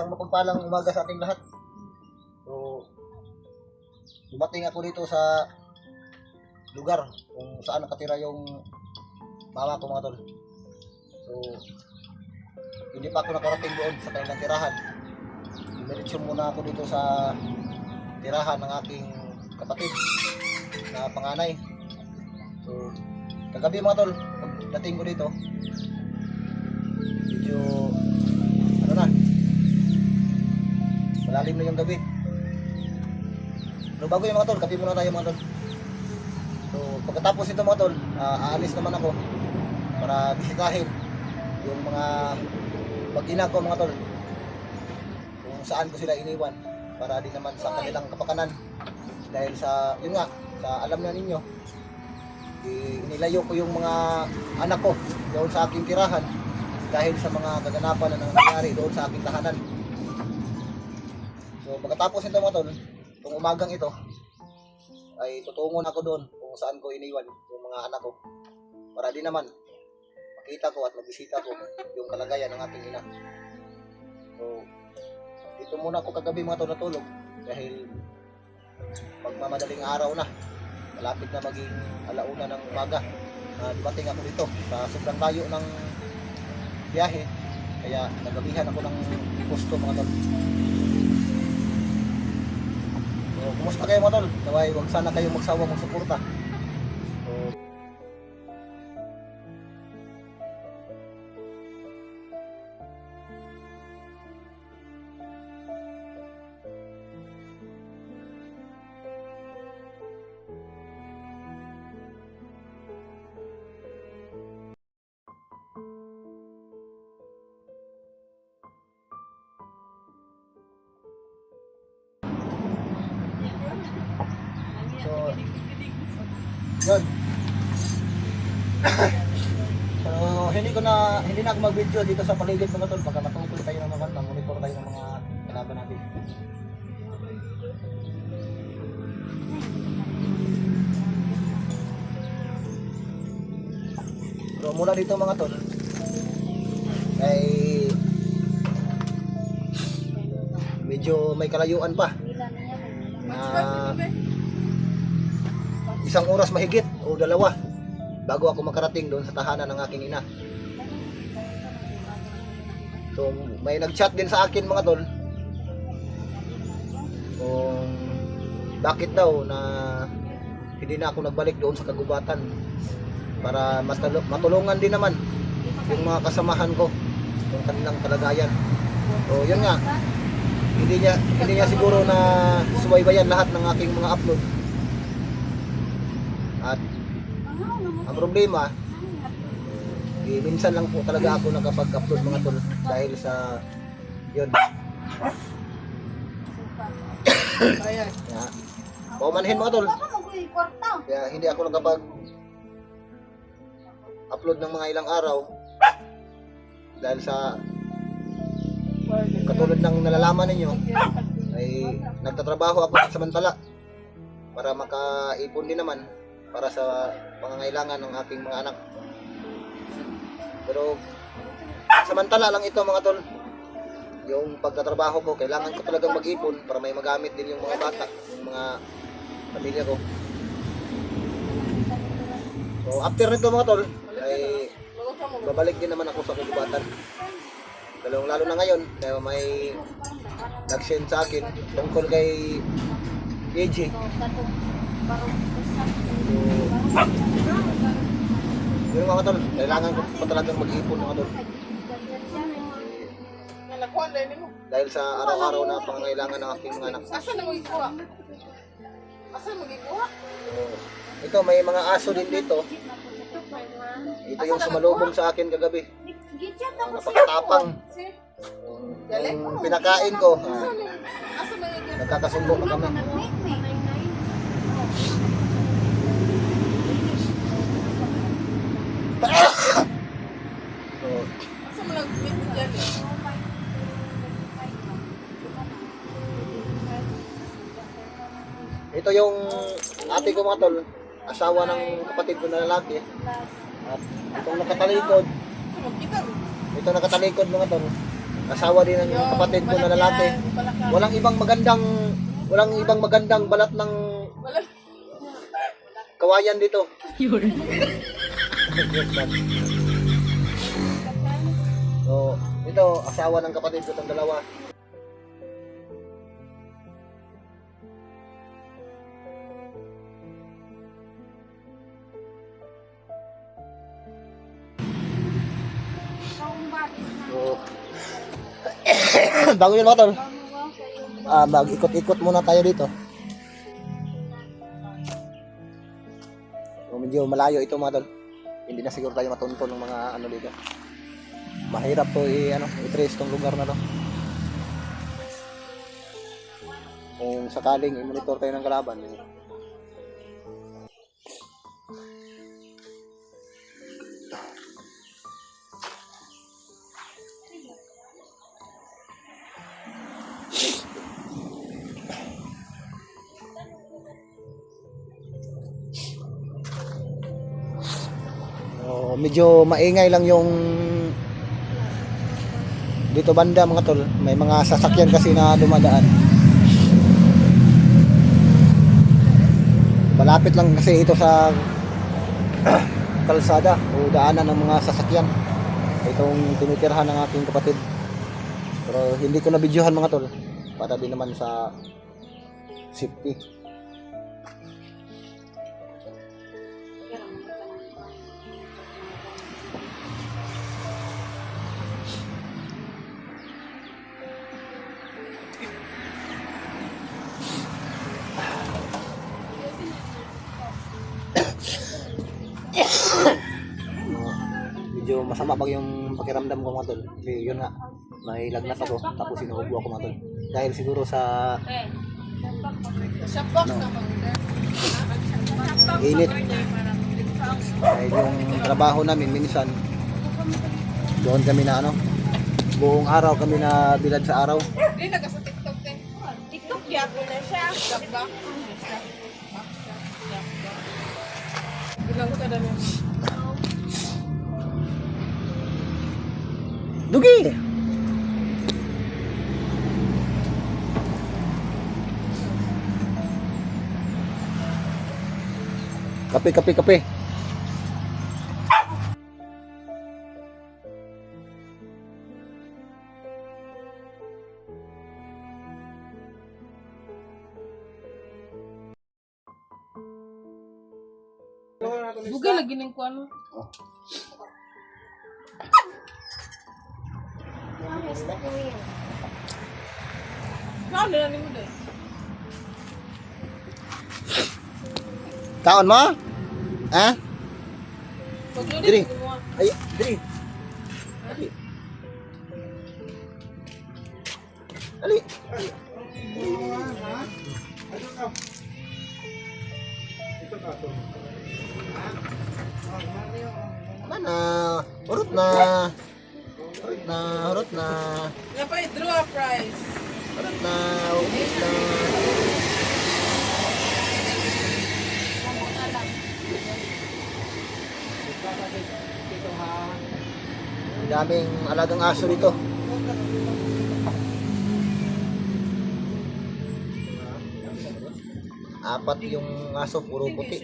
Isang mapagpalang umaga sa ating lahat. So, dumating ako dito sa lugar kung saan nakatira yung mama ko mga tol. So, hindi pa ako nakarating doon sa kanilang tirahan. Dumiretso muna ako dito sa tirahan ng aking kapatid na panganay. So, kagabi mga tol, pagdating ko dito, medyo ano na, malalim na yung gabi. Pero bago yung mga tol, kape muna tayo mga tol. So pagkatapos ito mga tol, aalis naman ako para bisitahin yung mga mag-ina ko mga tol, kung saan ko sila iniwan, para din naman sa kanilang kapakanan. Dahil sa, yun nga, sa alam na ninyo, inilayo ko yung mga anak ko doon sa aking tirahan dahil sa mga kaganapan na nangyari doon sa aking tahanan. So pagkatapos nito mga tol, itong umagang ito ay tutungon ako doon kung saan ko iniwan yung mga anak ko, para din naman makita ko at magbisita ko yung kalagayan ng ating ina. So dito muna ako kagabi mga tol natulog dahil magmamadaling araw na, malapit na maging alauna ng umaga na dumating ako dito sa sobrang layo ng biyahe, kaya nagabihan ako ng gusto mga tol. So, kumusta kayo mga tol? Naway, huwag sana kayong magsawang magsuporta. So, yun. So, hindi na ako mag-video dito sa paligid mga tol, baka matungkol tayo ng mga monitor tayo ng mga kalaban natin. So, mula dito mga tol ay medyo may kalayuan pa na isang oras mahigit o dalawa bago ako makarating doon sa tahanan ng aking ina. So may nag-chat din sa akin mga tol kung bakit daw na hindi na ako nagbalik doon sa kagubatan para matulungan din naman yung mga kasamahan ko yung kanilang kalagayan. So yun nga, hindi niya siguro na subaybayan lahat ng aking mga upload. At ang problema, minsan lang po talaga ako nakapag-upload mga tol dahil sa yun. Kaya, paumanhin mga tol. Kaya hindi ako nakapag-upload ng mga ilang araw dahil sa katulad ng nalalaman ninyo ay nagtatrabaho ako samantala para makaipon din naman para sa pangangailangan ng aking mga anak. Pero samantala lang ito mga tol, yung pagtatrabaho ko, kailangan ko talagang mag-ipon para may magamit din yung mga bata, yung mga pamilya ko. So after nito mga tol ay babalik din naman ako sa kagubatan. Lalo na ngayon dahil may nag-send sa akin tungkol kay AJ. So, yun mga tol, kailangan ko pa talagang mag-ipon mga tol. Dahil sa araw-araw na pangangailangan ng aking mga anak. Asa na mag-ikuha? Asa mag-ikuha? So, ito may mga aso din dito. Ito yung sumalubong sa akin kagabi. Napakatapang. Yung pinakain ko, nagkakasundo pa kami. So, Asa mo nag-meet dyan eh? ito yung ate ko mga tol, asawa ng kapatid ko na lalaki. At itong nakatalikod, Asa magkita? ito nakatalikod mga tol, asawa din ng Yung kapatid ko na balak lalaki. yan, balak yan. Walang ibang magandang balat ng Wala. kawayan dito. So, ito, asawa ng kapatid ko itong dalawa. So, bago yun mga tol, mag-ikot-ikot muna tayo dito. So, medyo malayo ito mga tol. Hindi na siguro tayo matuntun ng mga ano dito. Mahirap to i-trace tong lugar na to. Kung sakaling i-monitor tayo ng kalaban. So, medyo maingay lang yung dito banda mga tol, may mga sasakyan kasi na dumadaan. Malapit lang kasi ito sa kalsada o daanan ng mga sasakyan. Itong tinitirhan ng aking kapatid. Pero hindi ko na videohan mga tol, para din naman sa safety. Medyo masama pag yung pakiramdam ko mga tol. Kasi yun nga, may lagnat ako tapos sinuubo ako mga tol. Dahil siguro sa Shopbox naman. init. Dahil yung trabaho namin minsan doon kami na buong araw kami na bilad sa araw. Hindi, naga sa TikTok din. TikTok yan ko na siya. Shopbox. Ilang ka na nun? Dugi! Kape, kape, kape. Bugay lagi ng kuan. Ano na mo deh? Kaon mo? Ha? Paglulit Diri. ko mo. Ay, diri. Ali. Ali. Mana? Urut na. Urut na, urut na. Napay draw a prize. Urut na, ubus na. Ang daming alagang aso dito. Apat yung aso, puro puti.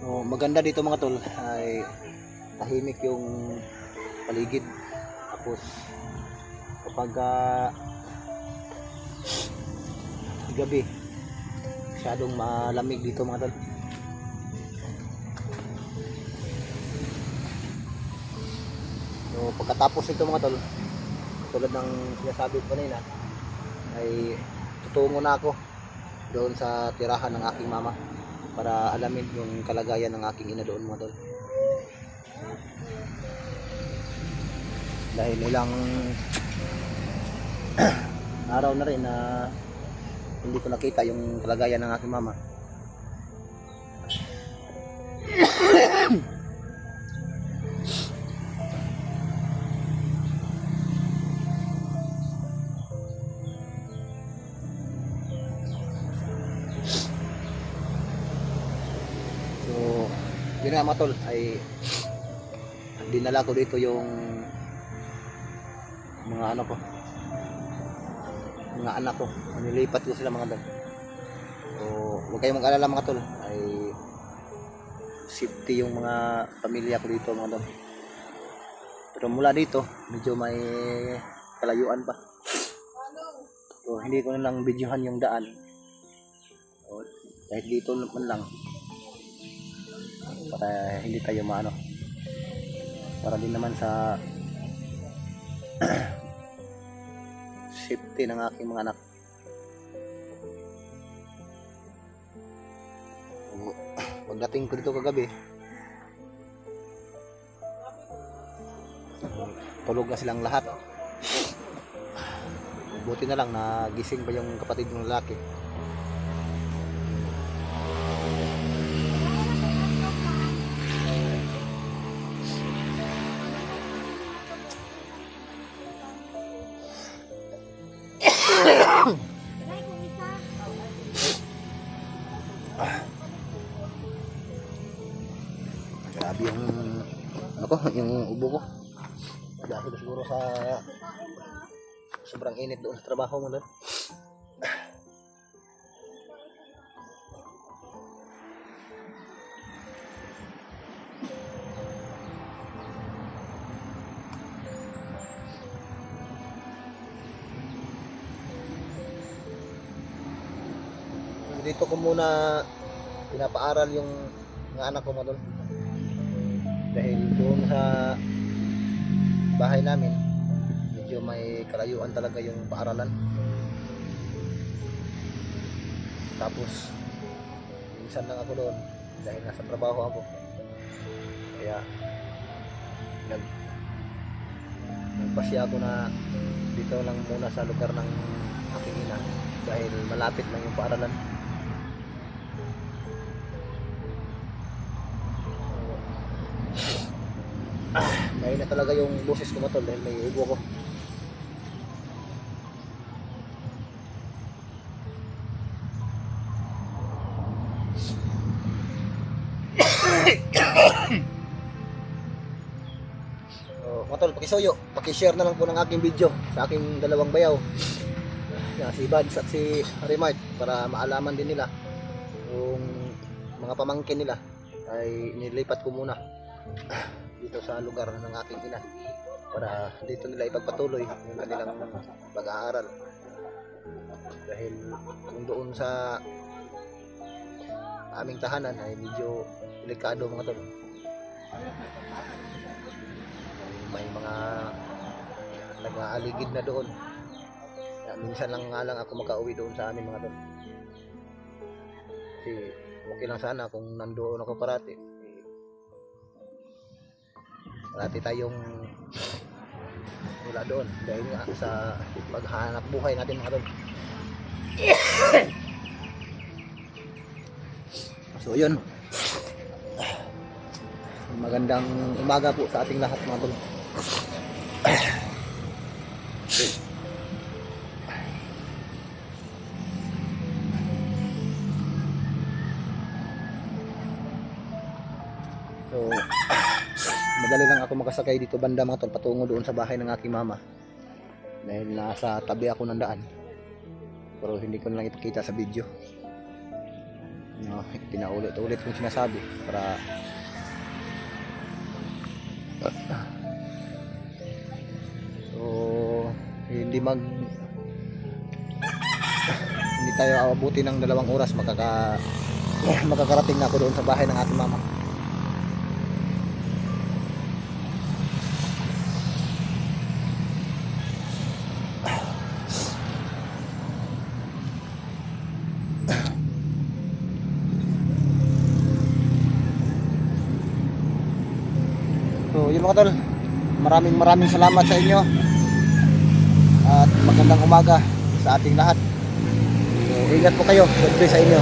So, maganda dito mga tol ay tahimik yung paligid. Tapos kapag gabi masyadong malamig dito mga tol. So pagkatapos nito mga tol, tulad ng sinasabi ko kanina, ay tutungo na ako doon sa tirahan ng aking mama. para alamin yung kalagayan ng aking ina doon, mga tol. Dahil ilang araw na rin na hindi ko nakita yung kalagayan ng aking mama. So, yun nga mga tol, ay dinala ko dito yung mga ano ko, mga anak ko, nilipat ko sila mga tol. So, huwag kayong mag-alala mga tol, ay safety yung mga pamilya ko dito mga tol. Pero mula dito, medyo may kalayuan pa. So, hindi ko na lang videohan yung daan. So, kahit dito man lang, para hindi tayo maano, para din naman sa safety ng aking mga anak. So, pagdating ko dito kagabi, tulog na silang lahat. Buti na lang nagising pa yung kapatid ng lalaki. Grabe yung ano ko, yung ubo ko. Dahil siguro sa sobrang init doon sa trabaho mo doon. Dito ko muna pinapaaral yung mga anak ko mga tol. Dahil doon sa bahay namin, medyo may kalayuan talaga yung paaralan. Tapos minsan lang ako doon dahil nasa trabaho ako. Kaya nagpasya ako na dito lang muna sa lugar ng aking ina dahil malapit lang yung paaralan. Mahina talaga yung boses ko mga tol dahil may ubo ko. So, mga tol, pakisuyo, pakishare na lang po ng aking video sa aking dalawang bayaw, si Bads at si Remart, para maalaman din nila yung mga pamangkin nila ay nilipat ko muna dito sa lugar ng aking ina para dito nila ipagpatuloy yung kanilang pag-aaral. Dahil kung doon sa aming tahanan ay medyo delikado mga tol. May mga nag-aaligid na doon. Kaya minsan lang nga lang ako makauwi doon sa amin mga tol. Kasi okay lang sana kung nandoon ako parati. Parati tayong wala doon dahil nga sa paghahanap buhay natin mga tol. So yun, magandang umaga po sa ating lahat mga tol. So madali lang ako makasakay dito banda mga tol patungo doon sa bahay ng aking mama dahil nasa tabi ako ng daan, pero hindi ko na lang ipakita sa video. Pinaulit-ulit kong sinasabi para so hindi tayo abuti ng 2 oras makakarating na ako doon sa bahay ng ating mama. So yun mga tol, maraming salamat sa inyo at magandang umaga sa ating lahat. So ingat po kayo, God bless sa inyo.